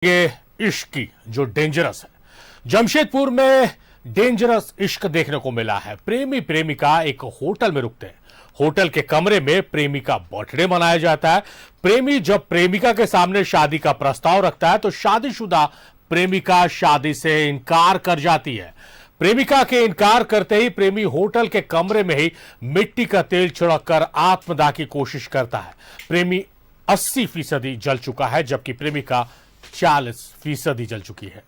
ये इश्क की जो डेंजरस है। जमशेदपुर में डेंजरस इश्क देखने को मिला है। प्रेमी प्रेमिका एक होटल में रुकते हैं। होटल के कमरे में प्रेमी का बर्थडे मनाया जाता है। प्रेमी जब प्रेमिका के सामने शादी का प्रस्ताव रखता है तो शादीशुदा प्रेमिका शादी से इनकार कर जाती है। प्रेमिका के इनकार करते ही प्रेमी होटल के कमरे में ही मिट्टी का तेल छिड़ककर आत्मदाह की कोशिश करता है। प्रेमी 80% जल चुका है जबकि प्रेमिका 40% जल चुकी है।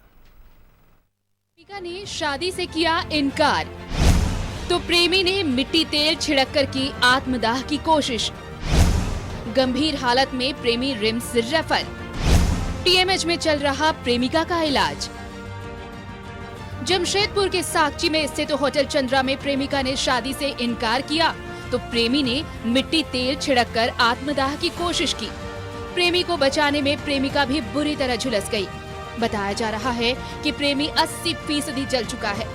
प्रेमिका ने शादी से किया इनकार तो प्रेमी ने मिट्टी तेल छिड़ककर की आत्मदाह की कोशिश। गंभीर हालत में प्रेमी रिम्स रेफर। टीएमएच में चल रहा प्रेमिका का इलाज। जमशेदपुर के साकची में स्थित होटल चंद्रा में प्रेमिका ने शादी से इनकार किया तो प्रेमी ने मिट्टी तेल छिड़ककर आत्मदाह की कोशिश की। प्रेमी को बचाने में प्रेमिका भी बुरी तरह झुलस गई। बताया जा रहा है कि प्रेमी 80% जल चुका है।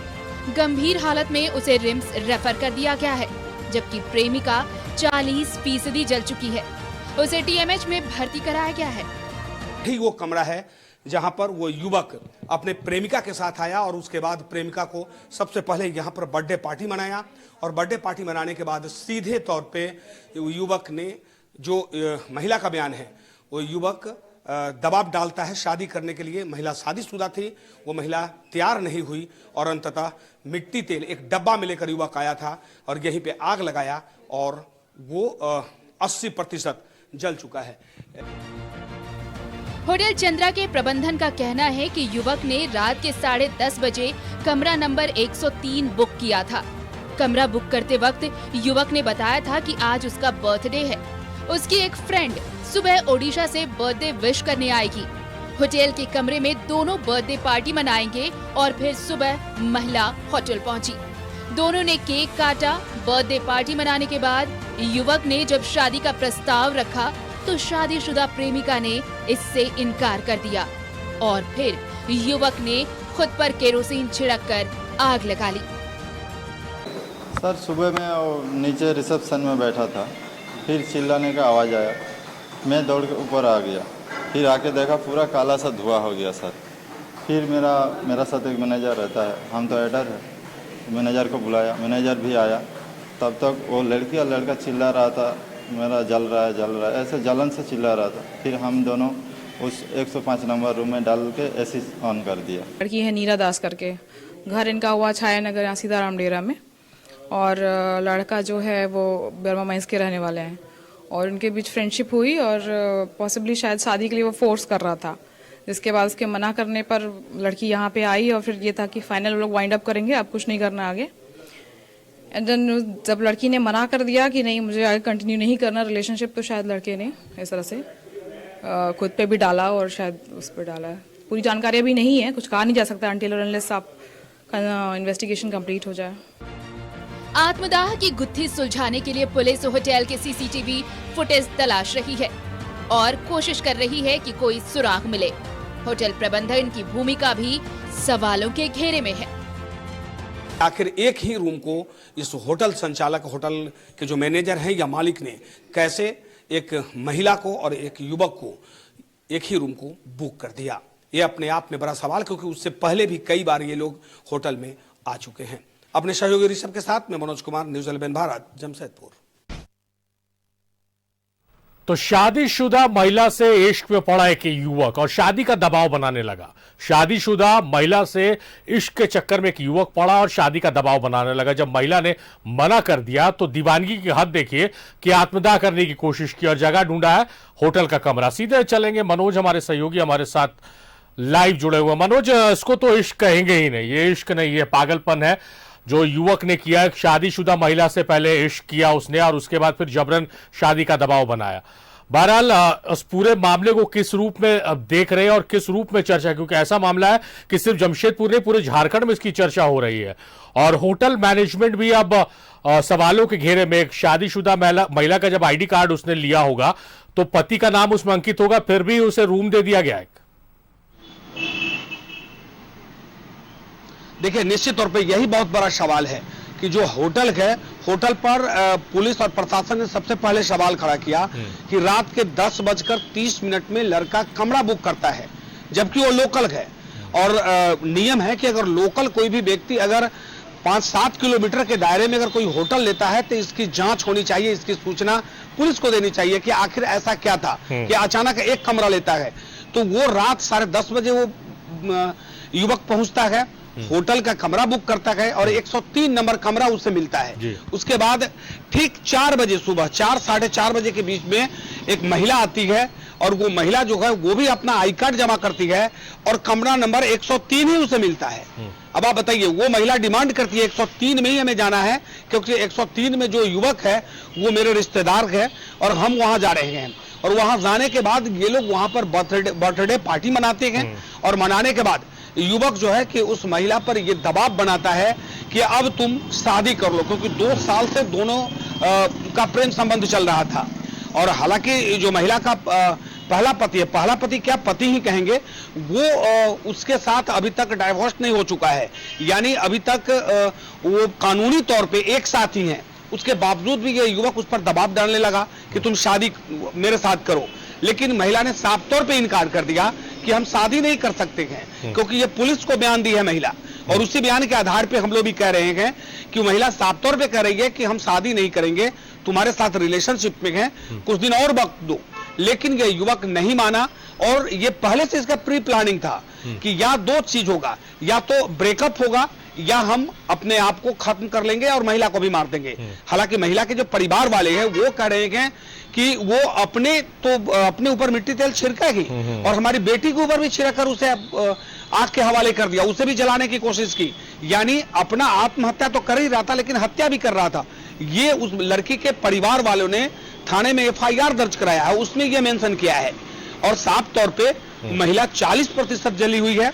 गंभीर हालत में उसे रिम्स रेफर कर दिया गया है जबकि प्रेमिका 40% जल चुकी है। उसे टीएमएच में भर्ती कराया गया है। ही वो कमरा है जहां पर वो युवक अपने प्रेमिका के साथ आया और उसके बाद प्रेमिका को सबसे पहले यहां पर बर्थडे पार्टी मनाया और बर्थडे पार्टी मनाने के बाद सीधे तौर पे युवक ने जो महिला का बयान है वो युवक दबाव डालता है शादी करने के लिए। महिला शादीशुदा थी, वो महिला तैयार नहीं हुई और अंततः मिट्टी तेल एक डब्बा में लेकर युवक आया था और यहीं पे आग लगाया और वो 80% जल चुका है। होटल चंद्रा के प्रबंधन का कहना है कि युवक ने रात के 10:30 बजे कमरा नंबर 103 बुक किया था। कमरा बुक करते वक्त युवक ने बताया था कि आज उसका बर्थडे है। उसकी एक फ्रेंड सुबह ओडिशा से बर्थडे विश करने आएगी। होटल के कमरे में दोनों बर्थडे पार्टी मनाएंगे और फिर सुबह महिला होटल पहुंची। दोनों ने केक काटा। बर्थडे पार्टी मनाने के बाद युवक ने जब शादी का प्रस्ताव रखा तो शादीशुदा प्रेमिका ने इससे इनकार कर दिया और फिर युवक ने खुद पर केरोसिन छिड़ककर आग लगा ली। सर सुबह मैं नीचे रिसेप्शन में बैठा था, फिर चिल्लाने का आवाज़ आया। मैं दौड़ के ऊपर आ गया, फिर आके देखा पूरा काला सा धुआं हो गया सर। फिर मेरा साथ एक मैनेजर रहता है, हम तो एडर है, मैनेजर को बुलाया, मैनेजर भी आया। तब तक वो लड़की और लड़का चिल्ला रहा था, मेरा जल रहा है, ऐसे जलन से चिल्ला रहा था। फिर हम दोनों उस 105 नंबर रूम में डाल के एसी ऑन कर दिया। लड़की है नीरा दास करके, घर इनका हुआ छाया नगर यहाँ सीताराम डेरा में, और लड़का जो है वो बर्मा माइंस के रहने वाले हैं और उनके बीच फ्रेंडशिप हुई और पॉसिबली शायद शादी के लिए वो फोर्स कर रहा था। जिसके बाद उसके मना करने पर लड़की यहाँ पे आई और फिर ये था कि फाइनल लोग वाइंड अप करेंगे, अब कुछ नहीं करना आगे। एंड देन जब लड़की ने मना कर दिया कि नहीं मुझे आगे कंटिन्यू नहीं करना रिलेशनशिप, तो शायद लड़के ने इस तरह से खुद पे भी डाला और शायद उस पर डाला है। पूरी जानकारी अभी नहीं है, कुछ कहा नहीं जा सकता अनटिल और अनलेस आप इन्वेस्टिगेशन कंप्लीट हो जाए। आत्मदाह की गुत्थी सुलझाने के लिए पुलिस होटल के सीसीटीवी फुटेज तलाश रही है और कोशिश कर रही है कि कोई सुराग मिले। होटल प्रबंधन की भूमिका भी सवालों के घेरे में है। आखिर एक ही रूम को इस होटल संचालक, होटल के जो मैनेजर हैं या मालिक ने कैसे एक महिला को और एक युवक को एक ही रूम को बुक कर दिया, ये अपने आप में बड़ा सवाल, क्योंकि उससे पहले भी कई बार ये लोग होटल में आ चुके हैं। अपने सहयोगी ऋषभ के साथ में मनोज कुमार, न्यूज़ 11 भारत, जमशेदपुर। तो शादीशुदा महिला से इश्क में पड़ा एक युवक और शादी का दबाव बनाने लगा। शादीशुदा महिला से इश्क के चक्कर में एक युवक पड़ा और शादी का दबाव बनाने लगा। जब महिला ने मना कर दिया तो दीवानगी की हद देखिए कि आत्मदाह करने की कोशिश की और जगह ढूंढा है होटल का कमरा। सीधे चलेंगे मनोज, हमारे सहयोगी हमारे साथ लाइव जुड़े हुए। मनोज, इसको तो इश्क कहेंगे ही नहीं, ये इश्क नहीं, ये पागलपन है जो युवक ने किया। शादीशुदा महिला से पहले इश्क किया उसने और उसके बाद फिर जबरन शादी का दबाव बनाया। बहरहाल उस पूरे मामले को किस रूप में अब देख रहे हैं और किस रूप में चर्चा है, क्योंकि ऐसा मामला है कि सिर्फ जमशेदपुर नहीं पूरे झारखंड में इसकी चर्चा हो रही है और होटल मैनेजमेंट भी अब सवालों के घेरे में। एक शादीशुदा महिला का जब आईडी कार्ड उसने लिया होगा तो पति का नाम उसमें अंकित होगा, फिर भी उसे रूम दे दिया गया है। देखिए, निश्चित तौर पे यही बहुत बड़ा सवाल है कि जो होटल है, होटल पर पुलिस और प्रशासन ने सबसे पहले सवाल खड़ा किया कि रात के 10:30 में लड़का कमरा बुक करता है, जबकि वो लोकल है। और नियम है कि अगर लोकल कोई भी व्यक्ति अगर 5-7 किलोमीटर के दायरे में अगर कोई होटल लेता है तो इसकी जांच होनी चाहिए, इसकी सूचना पुलिस को देनी चाहिए कि आखिर ऐसा क्या था कि अचानक एक कमरा लेता है। तो वो रात 10:30 बजे वो युवक पहुंचता है, होटल का कमरा बुक करता है और 103 नंबर कमरा उससे मिलता है। उसके बाद ठीक 4 बजे सुबह 4-4:30 बजे के बीच में एक महिला आती है और वो महिला जो है वो भी अपना आई कार्ड जमा करती है और कमरा नंबर 103 ही उसे मिलता है। अब आप बताइए, वो महिला डिमांड करती है 103 में ही हमें जाना है क्योंकि 103 में जो युवक है वो मेरे रिश्तेदार है और हम वहां जा रहे हैं। और वहां जाने के बाद ये लोग वहां पर बर्थडे पार्टी मनाते हैं और मनाने के बाद युवक जो है कि उस महिला पर ये दबाव बनाता है कि अब तुम शादी कर लो, क्योंकि 2 साल से दोनों का प्रेम संबंध चल रहा था। और हालांकि जो महिला का पहला पति है, पहला पति क्या पति ही कहेंगे, वो उसके साथ अभी तक डाइवोर्स नहीं हो चुका है, यानी अभी तक वो कानूनी तौर पे एक साथ ही हैं। उसके बावजूद भी ये युवक उस पर दबाव डालने लगा कि तुम शादी मेरे साथ करो, लेकिन महिला ने साफ तौर पे इनकार कर दिया कि हम शादी नहीं कर सकते हैं, क्योंकि ये पुलिस को बयान दी है महिला। और उसी बयान के आधार पे हम लोग भी कह रहे हैं कि महिला साफ तौर पे कह रही है कि हम शादी नहीं करेंगे, तुम्हारे साथ रिलेशनशिप में हैं, कुछ दिन और वक्त दो। लेकिन ये युवक नहीं माना और ये पहले से इसका प्री प्लानिंग था कि या 2 चीज होगा, या तो ब्रेकअप होगा या हम अपने आप को खत्म कर लेंगे और महिला को भी मार देंगे। हालांकि महिला के जो परिवार वाले हैं वो कह रहे हैं कि वो अपने ऊपर मिट्टी तेल छिड़केगी और हमारी बेटी के ऊपर भी छिड़कर उसे आग के हवाले कर दिया, उसे भी जलाने की कोशिश की। यानी अपना आत्महत्या तो कर ही रहा था लेकिन हत्या भी कर रहा था। ये उस लड़की के परिवार वालों ने थाने में FIR दर्ज कराया है, उसमें यह मेंशन किया है। और साफ तौर पे महिला 40% जली हुई है।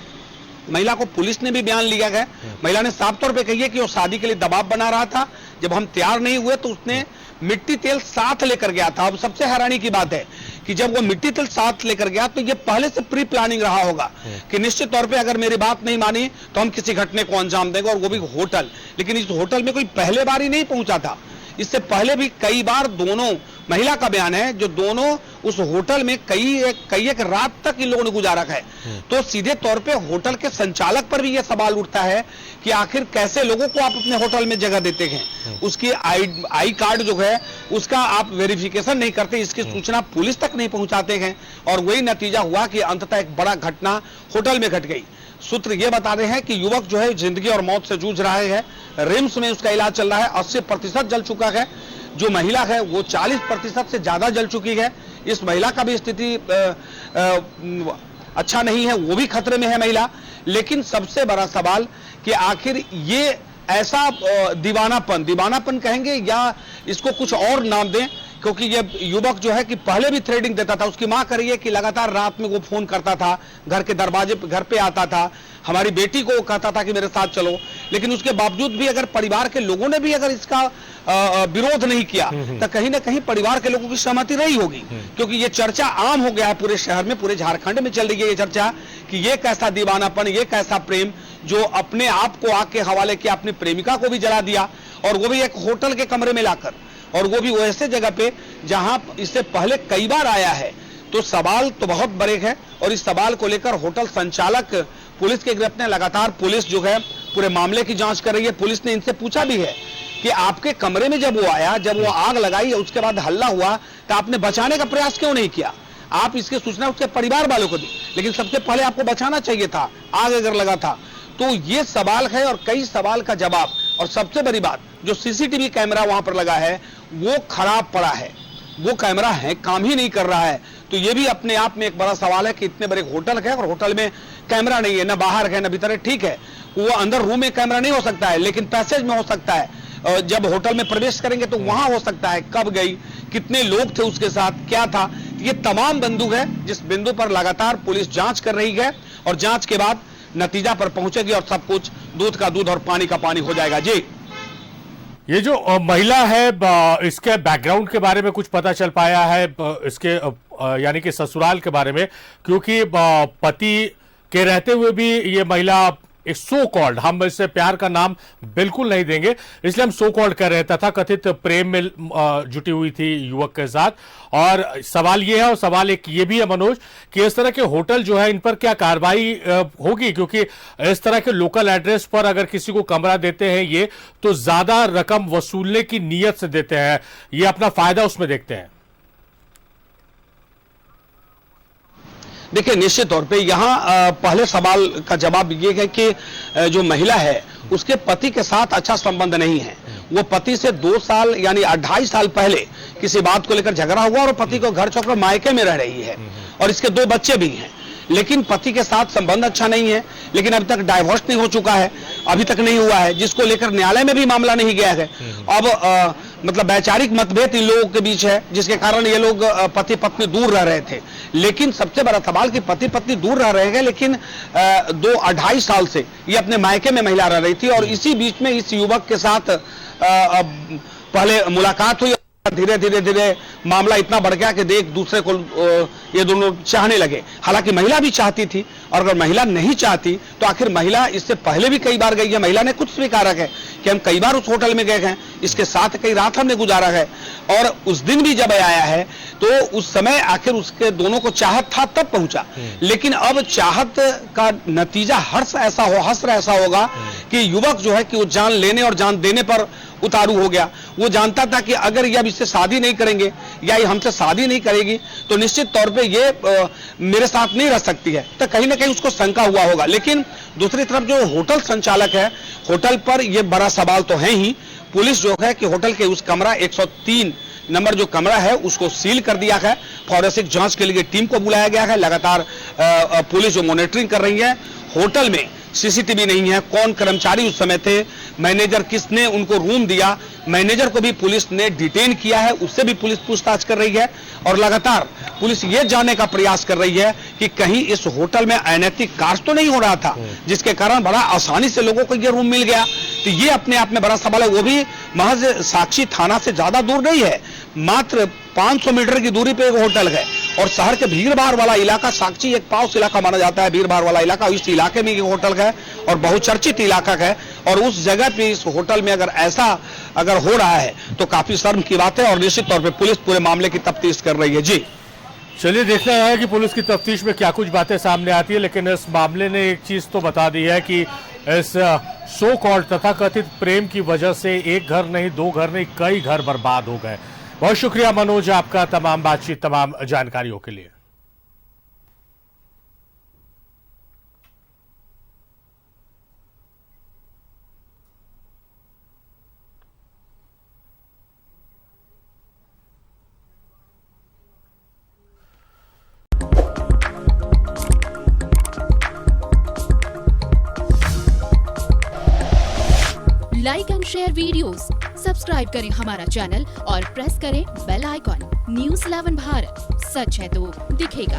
महिला को पुलिस ने भी बयान लिया है। महिला ने साफ तौर पे कही है कि वो शादी के लिए दबाव बना रहा था, जब हम तैयार नहीं हुए तो उसने मिट्टी तेल साथ लेकर गया था। अब सबसे हैरानी की बात है कि जब वो मिट्टी तेल साथ लेकर गया तो ये पहले से प्री प्लानिंग रहा होगा कि निश्चित तौर पे अगर मेरी बात नहीं मानी तो हम किसी घटने को अंजाम देंगे, और वो भी होटल। लेकिन इस होटल में कोई पहले बार ही नहीं पहुंचा था, इससे पहले भी कई बार दोनों, महिला का बयान है, जो दोनों उस होटल में कई एक रात तक इन लोगों ने गुजारा है। तो सीधे तौर पे होटल के संचालक पर भी यह सवाल उठता है कि आखिर कैसे लोगों को आप अपने होटल में जगह देते हैं, उसकी आई कार्ड जो है उसका आप वेरिफिकेशन नहीं करते, इसकी सूचना पुलिस तक नहीं पहुंचाते हैं, और वही नतीजा हुआ कि अंततः एक बड़ा घटना होटल में घट गई। सूत्र ये बता रहे हैं कि युवक जो है जिंदगी और मौत से जूझ रहा है, रिम्स में उसका इलाज चल रहा है, 80% जल चुका है। जो महिला है वो 40% से ज्यादा जल चुकी है। इस महिला का भी स्थिति अच्छा नहीं है, वो भी खतरे में है महिला। लेकिन सबसे बड़ा सवाल कि आखिर ये ऐसा दीवानापन कहेंगे या इसको कुछ और नाम दें, क्योंकि ये युवक जो है कि पहले भी थ्रेडिंग देता था। उसकी मां कह रही है कि लगातार रात में वो फोन करता था, घर के दरवाजे पे, घर पे आता था, हमारी बेटी को कहता था कि मेरे साथ चलो। लेकिन उसके बावजूद भी अगर परिवार के लोगों ने भी अगर इसका विरोध नहीं किया तो कहीं ना कहीं परिवार के लोगों की सहमति रही होगी, क्योंकि ये चर्चा आम हो गया है पूरे शहर में, पूरे झारखंड में चल रही है ये चर्चा कि ये कैसा दीवानापन, ये कैसा प्रेम जो अपने आप को आग के हवाले किया, अपनी प्रेमिका को भी जला दिया, और वो भी एक होटल के कमरे में लाकर, और वो भी वैसे जगह पे जहां इससे पहले कई बार आया है। तो सवाल तो बहुत बड़े हैं, और इस सवाल को लेकर होटल संचालक पुलिस के गिरफ्त में लगातार पुलिस जो है पूरे मामले की जांच कर रही है। पुलिस ने इनसे पूछा भी है कि आपके कमरे में जब वो आया, जब वो आग लगाई, उसके बाद हल्ला हुआ, तो आपने बचाने का प्रयास क्यों नहीं किया? आप इसकी सूचना उसके परिवार वालों को दी, लेकिन सबसे पहले आपको बचाना चाहिए था, आग अगर लगा था। तो ये सवाल है और कई सवाल का जवाब। और सबसे बड़ी बात, जो CCTV कैमरा वहां पर लगा है वो खराब पड़ा है, वो कैमरा है काम ही नहीं कर रहा है। तो ये भी अपने आप में एक बड़ा सवाल है कि इतने बड़े होटल है और होटल में कैमरा नहीं है, ना बाहर है ना भीतर है। ठीक है, वो अंदर रूम में कैमरा नहीं हो सकता है, लेकिन पैसेज में हो सकता है। जब होटल में प्रवेश करेंगे तो वहां हो सकता है, कब गई, कितने लोग थे उसके साथ, क्या था, ये तमाम बिंदु है जिस बिंदु पर लगातार पुलिस जांच कर रही है, और जांच के बाद नतीजा पर पहुंचेगी और सब कुछ दूध का दूध और पानी का पानी हो जाएगा। जी, ये जो महिला है, इसके बैकग्राउंड के बारे में कुछ पता चल पाया है, इसके यानी कि ससुराल के बारे में? क्योंकि पति के रहते हुए भी ये महिला एक सो कॉल्ड, हम इससे प्यार का नाम बिल्कुल नहीं देंगे, इसलिए हम सो कॉल्ड कर रहे हैं, तथा कथित प्रेम में जुटी हुई थी युवक के साथ। और सवाल ये है, और सवाल एक ये भी है मनोज, कि इस तरह के होटल जो है इन पर क्या कार्रवाई होगी, क्योंकि इस तरह के लोकल एड्रेस पर अगर किसी को कमरा देते हैं ये, तो ज्यादा रकम वसूलने की नीयत से देते हैं, ये अपना फायदा उसमें देखते हैं। देखिए, निश्चित तौर पे यहाँ पहले सवाल का जवाब ये है कि जो महिला है उसके पति के साथ अच्छा संबंध नहीं है। वो पति से 2 साल यानी 2.5 साल पहले किसी बात को लेकर झगड़ा हुआ और पति को घर छोड़कर मायके में रह रही है और इसके 2 बच्चे भी हैं, लेकिन पति के साथ संबंध अच्छा नहीं है। लेकिन अभी तक डाइवोर्स नहीं हो चुका है, अभी तक नहीं हुआ है, जिसको लेकर न्यायालय में भी मामला नहीं गया है। अब मतलब वैचारिक मतभेद इन लोगों के बीच है, जिसके कारण ये लोग पति पत्नी दूर रह रहे थे। लेकिन सबसे बड़ा सवाल कि पति पत्नी दूर रह रहे हैं, लेकिन 2-2.5 साल से ये अपने मायके में महिला रह रही थी और इसी बीच में इस युवक के साथ पहले मुलाकात हुई। धीरे धीरे मामला इतना बढ़ गया कि देख दूसरे को ये दोनों चाहने लगे। हालांकि महिला भी चाहती थी, और अगर महिला नहीं चाहती तो आखिर महिला इससे पहले भी कई बार गई है। महिला ने खुद स्वीकारा है कि हम कई बार उस होटल में गए हैं, इसके साथ कई रात हमने गुजारा है, और उस दिन भी जब आया है तो उस समय आखिर उसके दोनों को चाहत था तब पहुंचा। लेकिन अब चाहत का नतीजा हश्र ऐसा होगा कि युवक जो है कि वो जान लेने और जान देने पर उतारू हो गया। वो जानता था कि अगर ये अब इससे शादी नहीं करेंगे या ये हमसे शादी नहीं करेगी तो निश्चित तौर पे ये मेरे साथ नहीं रह सकती है, तो कहीं ना कहीं उसको शंका हुआ होगा। लेकिन दूसरी तरफ जो होटल संचालक है, होटल पर यह बड़ा सवाल तो है ही। पुलिस जो है कि होटल के उस कमरा 103 नंबर जो कमरा है उसको सील कर दिया है। फॉरेंसिक जांच के लिए टीम को बुलाया गया है। लगातार पुलिस जो मॉनिटरिंग कर रही है। होटल में सीसीटीवी नहीं है, कौन कर्मचारी उस समय थे, मैनेजर किसने उनको रूम दिया, मैनेजर को भी पुलिस ने डिटेन किया है, उससे भी पुलिस पूछताछ कर रही है। और लगातार पुलिस ये जानने का प्रयास कर रही है कि कहीं इस होटल में अनैतिक कार्य तो नहीं हो रहा था, जिसके कारण बड़ा आसानी से लोगों को ये रूम मिल गया। तो ये अपने आप में बड़ा सवाल है। वो भी महज साक्षी थाना से ज्यादा दूर नहीं है, मात्र 500 मीटर की दूरी पे एक होटल है और शहर के भीड़ भाड़ वाला इलाका, साक्षी एक पाउस इलाका माना जाता है, भीड़ भाड़ वाला इलाका, इस इलाके में एक होटल है और बहुचर्चित इलाका है। और उस जगह पे इस होटल में अगर ऐसा हो रहा है तो काफी शर्म की बात है और निश्चित तौर पे पुलिस पूरे मामले की तफ्तीश कर रही है। जी चलिए, देखना है कि पुलिस की तफ्तीश में क्या कुछ बातें सामने आती है। लेकिन इस मामले ने एक चीज तो बता दी है कि इस सो कॉल्ड तथाकथित प्रेम की वजह से एक घर नहीं, 2 घर नहीं, कई घर बर्बाद हो गए। बहुत शुक्रिया मनोज आपका तमाम बातचीत, तमाम जानकारियों के लिए। Like and share videos, subscribe करें हमारा चैनल और प्रेस करें बेल आइकॉन। न्यूज़ 11 भारत, सच है तो दिखेगा।